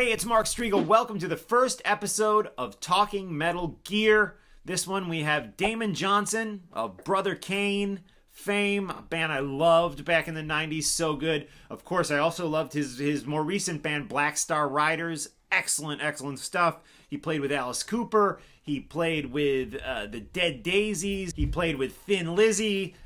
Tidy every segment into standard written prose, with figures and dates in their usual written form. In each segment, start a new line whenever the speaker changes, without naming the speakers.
Hey, it's Mark Striegel. Welcome to the first episode of Talking Metal Gear. This one we have Damon Johnson of Brother Kane fame, a band I loved back in the 90s, so good. Of course, I also loved his more recent band, Black Star Riders. Excellent stuff. He played with Alice Cooper. He played with the Dead Daisies. He played with Thin Lizzy.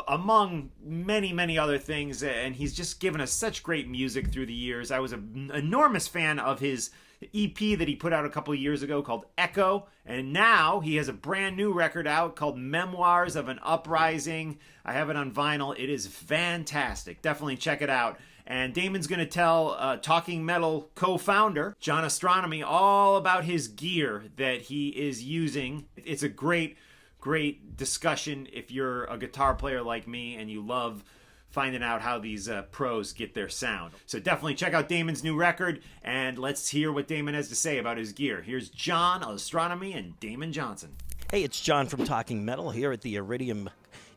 Among many other things, and he's just given us such great music through the years. I was an enormous fan of his EP that he put out a couple of years ago called Echo, and now he has a brand new record out called Memoirs of an Uprising. I have it on vinyl. It is fantastic. Definitely check it out. And Damon's going to tell Talking Metal co-founder John Ostronomy all about his gear that he is using. It's a great discussion if you're a guitar player like me and you love finding out how these pros get their sound. So definitely check out Damon's new record, and let's hear what Damon has to say about his gear. Here's John Ostronomy and Damon Johnson.
Hey, it's John from Talking Metal here at the Iridium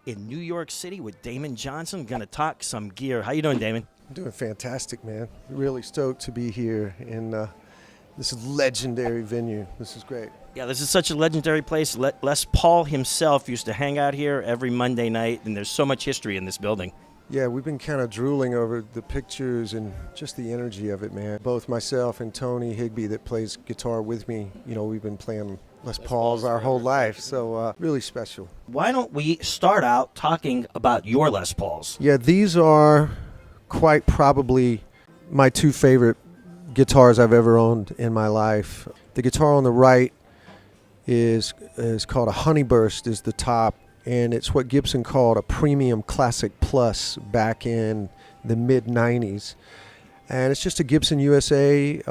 in New York City with Damon Johnson. Going to talk some gear. How you doing, Damon?
I'm doing fantastic, man. Really stoked to be here in this legendary venue. This is great.
Yeah, this is such a legendary place. Les Paul himself used to hang out here every Monday night, and there's so much history in this building.
Yeah, we've been kind of drooling over the pictures and just the energy of it, man. Both myself and Tony Higbee that plays guitar with me, we've been playing Les Pauls our whole life, so really special.
Why don't we start out talking about your Les Pauls?
Yeah, these are quite probably my two favorite guitars I've ever owned in my life. The guitar on the right is called a Honeyburst is the top, and it's what Gibson called a Premium Classic Plus back in the mid-90s. And it's just a Gibson USA.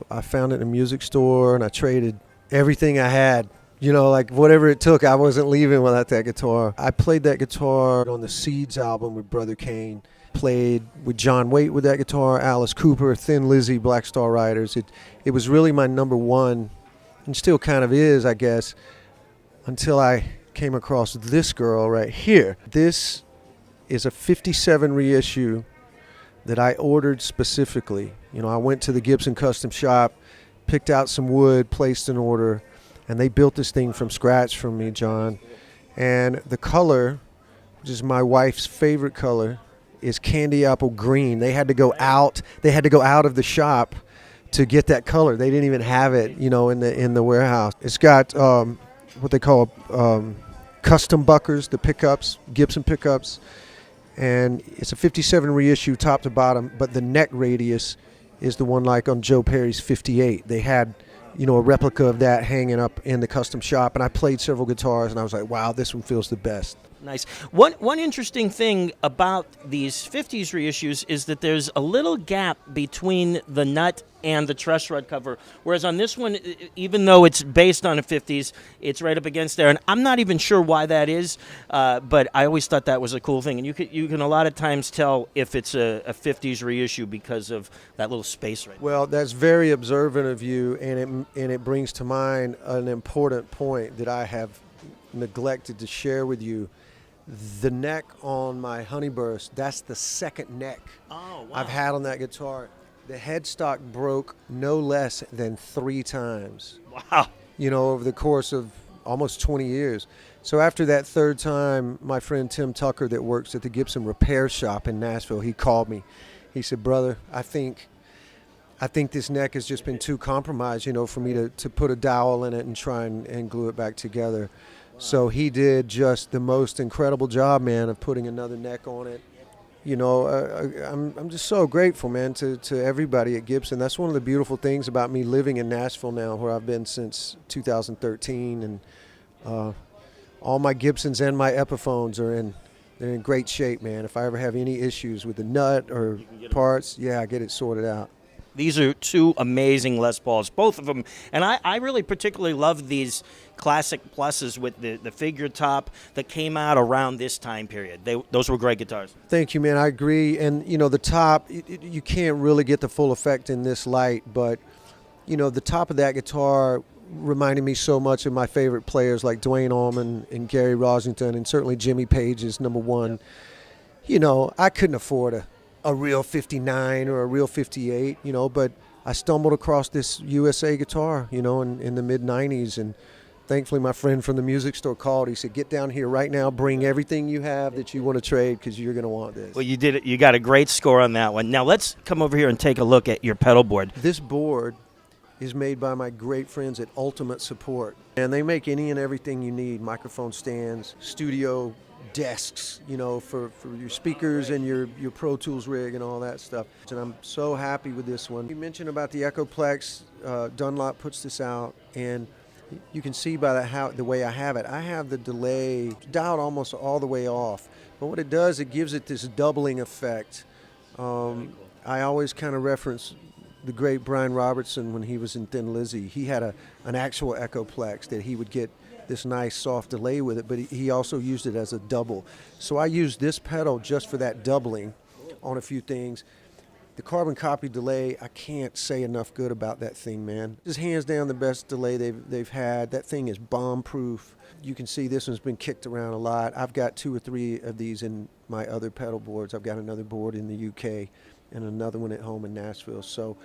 I found it in a music store, and I traded everything I had. Like whatever it took, I wasn't leaving without that guitar. I played that guitar on the Seeds album with Brother Kane. Played with John Waite with that guitar, Alice Cooper, Thin Lizzy, Black Star Riders. It was really my number one, and still kind of is, I guess, until I came across this girl right here. This is a 57 reissue that I ordered specifically. I went to the Gibson custom shop, picked out some wood, placed an order, and they built this thing from scratch for me, John. And the color, which is my wife's favorite color, is candy apple green. They had to go out of the shop to get that color. They didn't even have it, in the warehouse. It's got what they call custom buckers, the pickups, Gibson pickups, and it's a 57 reissue top to bottom, but the neck radius is the one like on Joe Perry's 58. They had, a replica of that hanging up in the custom shop, and I played several guitars, and I was like, wow, this one feels the best.
Nice. One interesting thing about these 50s reissues is that there's a little gap between the nut and the truss rod cover, whereas on this one, even though it's based on a 50s, it's right up against there, and I'm not even sure why that is, but I always thought that was a cool thing, and you can a lot of times tell if it's a 50s reissue because of that little space right there.
Well, that's very observant of you, and it brings to mind an important point that I have neglected to share with you. The neck on my Honeyburst, that's the second neck I've had on that guitar. The headstock broke no less than 3 times.
Wow.
Over the course of almost 20 years. So after that third time, my friend Tim Tucker that works at the Gibson repair shop in Nashville, he called me. He said, brother, I think this neck has just been too compromised, for me to put a dowel in it and try and glue it back together. So he did just the most incredible job, man, of putting another neck on it. I'm just so grateful, man, to everybody at Gibson. That's one of the beautiful things about me living in Nashville now, where I've been since 2013, and all my Gibsons and my Epiphones they're in great shape, man. If I ever have any issues with the nut or parts, I get it sorted out.
These are two amazing Les Pauls, both of them. And I really particularly love these classic pluses with the figure top that came out around this time period. Those were great guitars.
Thank you, man. I agree. And, the top, you can't really get the full effect in this light. But, the top of that guitar reminded me so much of my favorite players like Dwayne Allman and Gary Rosington, and certainly Jimmy Page is number one. I couldn't afford a real 59 or a real 58, but I stumbled across this USA guitar, in the mid-'90s, and thankfully my friend from the music store called. He said, get down here right now, bring everything you have that you want to trade, because you're going to want this.
Well, you did it. You got a great score on that one. Now let's come over here and take a look at your pedal board.
This board is made by my great friends at Ultimate Support, and they make any and everything you need: microphone stands, studio desks, for your speakers and your Pro Tools rig and all that stuff. And I'm so happy with this one. You mentioned about the Echoplex. Dunlop puts this out, and you can see by the way I have it. I have the delay dialed almost all the way off, but what it does, it gives it this doubling effect. I always kind of reference the great Brian Robertson when he was in Thin Lizzy. He had an actual Echoplex that he would get this nice soft delay with it, but he also used it as a double. So I used this pedal just for that doubling on a few things. The carbon copy delay, I can't say enough good about that thing, man. Just hands down the best delay they've had. That thing is bomb-proof. You can see this one's been kicked around a lot. I've got 2 or 3 of these in my other pedal boards. I've got another board in the UK and another one at home in Nashville. So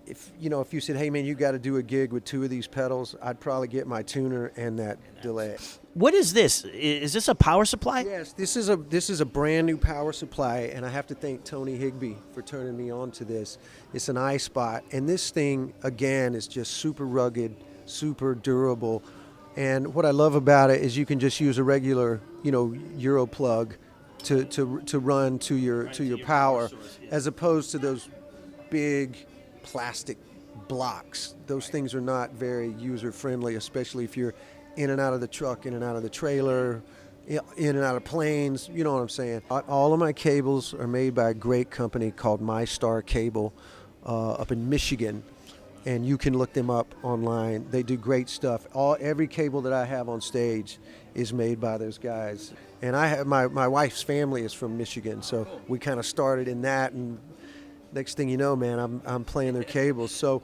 if you said, hey man, you got to do a gig with 2 of these pedals, I'd probably get my tuner and that delay.
What is this? Is this a power supply?
Yes, this is a brand new power supply, and I have to thank Tony Higbee for turning me on to this. It's an iSpot, and this thing again is just super rugged, super durable. And what I love about it is you can just use a regular, Euro plug to run to your power, as opposed to those big plastic blocks. Those things are not very user friendly, especially if you're in and out of the truck, in and out of the trailer, in and out of planes. You know what I'm saying? All of my cables are made by a great company called MyStar Cable up in Michigan, and you can look them up online. They do great stuff. Every cable that I have on stage is made by those guys. And I have my wife's family is from Michigan, so we kind of started in that, and next thing you know, man, I'm playing their cables. So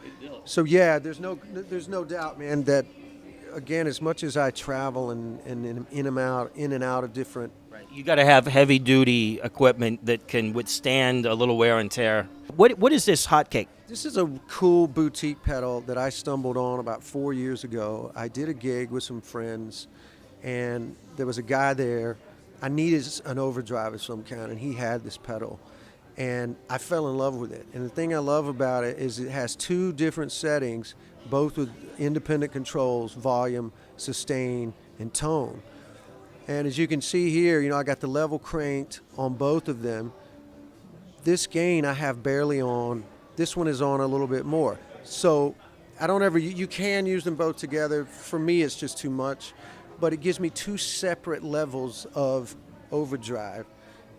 yeah, there's no doubt, man, that again, as much as I travel and in and out of different.
Right. You got to have heavy duty equipment that can withstand a little wear and tear. What is this Hotcake?
This is a cool boutique pedal that I stumbled on about 4 years ago. I did a gig with some friends, and there was a guy there. I needed an overdrive of some kind, and he had this pedal. And I fell in love with it. And the thing I love about it is it has 2 different settings, both with independent controls: volume, sustain, and tone. And as you can see here, I got the level cranked on both of them. This gain I have barely on. This one is on a little bit more. So I don't ever, you can use them both together. For me, it's just too much. But it gives me 2 separate levels of overdrive.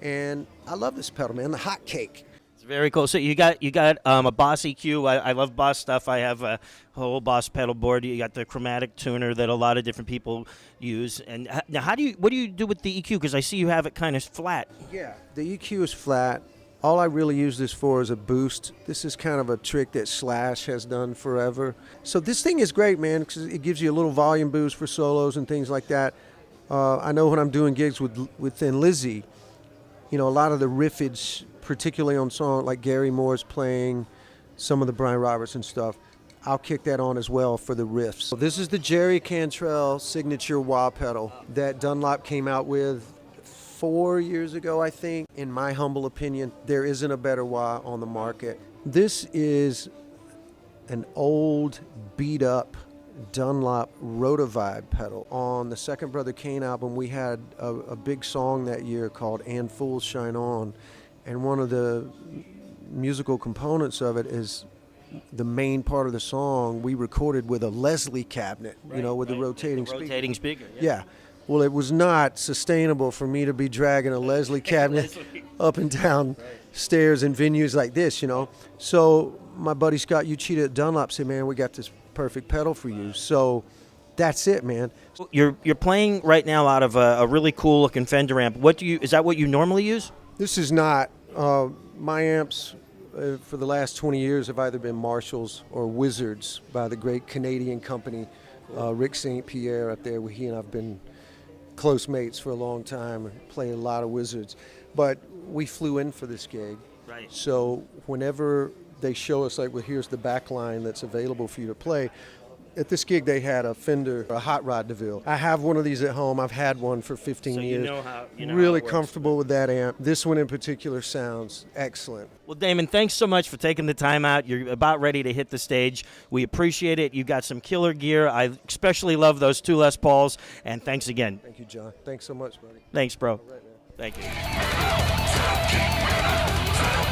And I love this pedal, man. The Hotcake.
It's very cool. So you got a Boss EQ. I love Boss stuff. I have a whole Boss pedal board. You got the chromatic tuner that a lot of different people use. And now, what do you do with the EQ? Because I see you have it kind of flat.
Yeah, the EQ is flat. All I really use this for is a boost. This is kind of a trick that Slash has done forever. So this thing is great, man, because it gives you a little volume boost for solos and things like that. I know when I'm doing gigs with Thin Lizzy, a lot of the riffage, particularly on songs like Gary Moore's playing, some of the Brian Robertson stuff, I'll kick that on as well for the riffs. So this is the Jerry Cantrell signature wah pedal that Dunlop came out with 4 years ago, I think. In my humble opinion, there isn't a better wah on the market. This is an old, beat-up Dunlop Rotovibe pedal. On the Second Brother Kane album, we had a big song that year called And Fools Shine On, and one of the musical components of it is the main part of the song we recorded with a Leslie cabinet, with the rotating speaker.
Rotating speaker,
yeah. Well, it was not sustainable for me to be dragging a Leslie cabinet up and down stairs in venues like this, So my buddy Scott Uchida at Dunlop said, man, we got this perfect pedal for you. So that's it, man.
You're playing right now out of a really cool looking Fender amp. Is that what you normally use?
This is not. My amps for the last 20 years have either been Marshalls or Wizards by the great Canadian company, Rick St. Pierre up there. He and I've been close mates for a long time and played a lot of Wizards. But we flew in for this gig.
Right.
So whenever they show us, like, well, here's the back line that's available for you to play. At this gig, they had a Fender, a Hotrod Deville. I have one of these at home. I've had one for 15
So
years.
you know how
really
it works.
comfortable with that amp. This one in particular sounds excellent.
Well, Damon, thanks so much for taking the time out. You're about ready to hit the stage. We appreciate it. You got some killer gear. I especially love those 2 Les Pauls, and thanks again.
Thank you, John. Thanks so much, buddy.
Thanks, bro.
All right, man.
Thank you.